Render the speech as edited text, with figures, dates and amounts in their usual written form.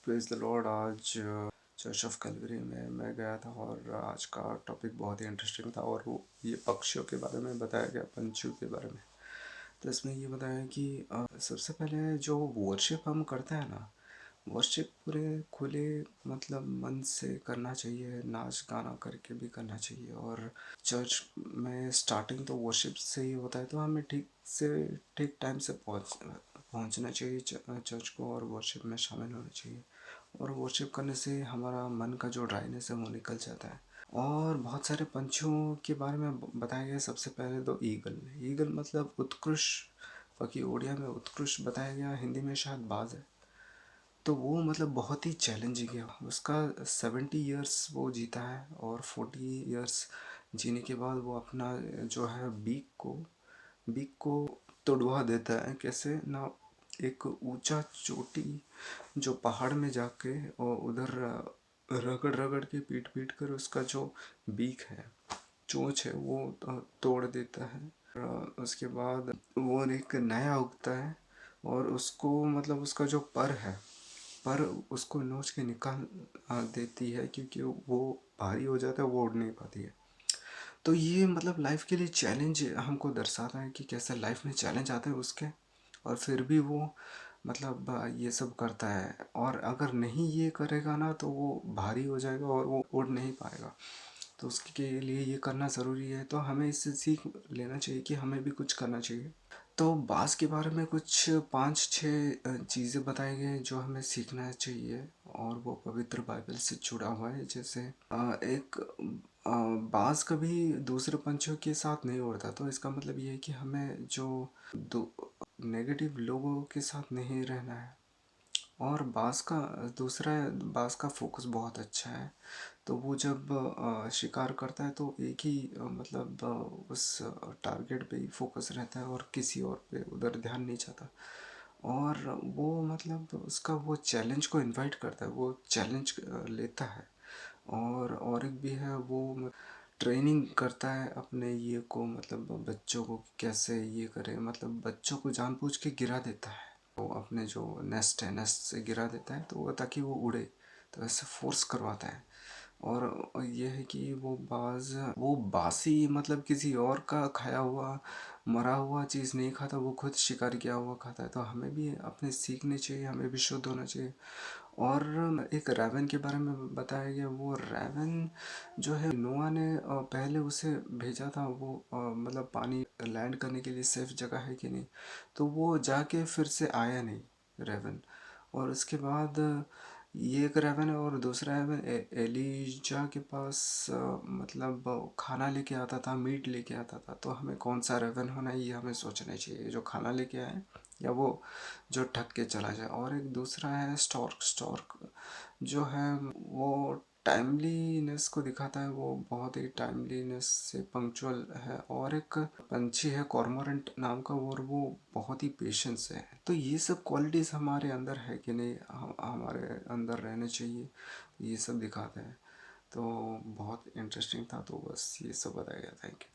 Praise the Lord. आज church of Calvary में मैं गया था और आज का टॉपिक बहुत ही इंटरेस्टिंग था और वो ये पक्षियों के बारे में बताया गया, पंछियों के बारे में। तो इसमें ये बताया कि सबसे पहले जो वर्शिप हम करते हैं ना, वर्शिप पूरे खुले मतलब मन से करना चाहिए, नाच गाना करके भी करना चाहिए। और चर्च में स्टार्टिंग तो वर्शिप से ही होता है, तो हमें ठीक टाइम से पहुंचना चाहिए चर्च को और वर्शिप में शामिल होना चाहिए। और वर्शिप करने से हमारा मन का जो ड्राइनेस है वो निकल जाता है। और बहुत सारे पंछियों के बारे में बताया गया। सबसे पहले तो ईगल। ईगल मतलब उत्कृष्ट पक्षी, उड़िया में उत्कृष्ट बताया गया, हिंदी में शायद बाज है। तो वो मतलब बहुत ही चैलेंजिंग है। उसका 70 ईयर्स वो जीता है और 40 ईयर्स जीने के बाद वो अपना जो है बीक को तोड़वा देता है। कैसे ना, एक ऊंचा चोटी जो पहाड़ में जाके और उधर रगड़ रगड़ के पीट पीट कर उसका जो बीक है, चोंच है, वो तोड़ देता है। उसके बाद वो एक नया उगता है और उसको मतलब उसका जो पर है, पर उसको नोच के निकाल देती है, क्योंकि वो भारी हो जाता है, वो उड़ नहीं पाती है। तो ये मतलब लाइफ के लिए चैलेंज हमको दर्शाता है कि कैसे लाइफ में चैलेंज आते हैं उसके, और फिर भी वो मतलब ये सब करता है। और अगर नहीं ये करेगा ना तो वो भारी हो जाएगा और वो उड़ नहीं पाएगा। तो उसके लिए ये करना ज़रूरी है। तो हमें इससे सीख लेना चाहिए कि हमें भी कुछ करना चाहिए। तो बास के बारे में कुछ 5-6 चीज़ें बताई गई हैं जो हमें सीखना चाहिए, और वो पवित्र बाइबल से जुड़ा हुआ है। जैसे एक बाज कभी दूसरे पंछियों के साथ नहीं उड़ता, तो इसका मतलब ये है कि हमें जो नेगेटिव लोगों के साथ नहीं रहना है। और बास का फोकस बहुत अच्छा है। तो वो जब शिकार करता है तो एक ही मतलब उस टारगेट पे ही फोकस रहता है और किसी और पे उधर ध्यान नहीं जाता। और वो मतलब उसका वो चैलेंज को इनवाइट करता है, वो चैलेंज लेता है। और एक भी है, वो ट्रेनिंग करता है अपने ये को, मतलब बच्चों को कैसे ये करे, मतलब बच्चों को जानबूझ के गिरा देता है। वो अपने जो नेस्ट है, नेस्ट से गिरा देता है तो वो, ताकि वो उड़े, तो ऐसे फोर्स करवाता है। और ये है कि वो बासी मतलब किसी और का खाया हुआ मरा हुआ चीज़ नहीं खाता, वो खुद शिकार किया हुआ खाता है। तो हमें भी अपने सीखने चाहिए, हमें भी शुद्ध होना चाहिए। और एक रैवन के बारे में बताया गया। वो रैवन जो है, नोआ ने पहले उसे भेजा था, वो मतलब पानी लैंड करने के लिए सेफ जगह है कि नहीं, तो वो जाके फिर से आया नहीं रेवन। और उसके बाद ये एक रेवन है और दूसरा रेवन एलिजा के पास मतलब खाना लेके आता था, मीट लेके आता था। तो हमें कौन सा रेवन होना है ये हमें सोचना चाहिए, जो खाना लेके आए या वो जो ठग के चला जाए। और एक दूसरा है स्टॉर्क। स्टॉर्क जो है वो टाइमलीनेस को दिखाता है, वो बहुत ही टाइमलीनेस से पंक्चुअल है। और एक पंछी है कॉर्मोरेंट नाम का, और वो बहुत ही पेशेंस है। तो ये सब क्वालिटीज़ हमारे अंदर है कि नहीं, हमारे अंदर रहने चाहिए, ये सब दिखाते हैं। तो बहुत इंटरेस्टिंग था, तो बस ये सब बताया गया। Thank you.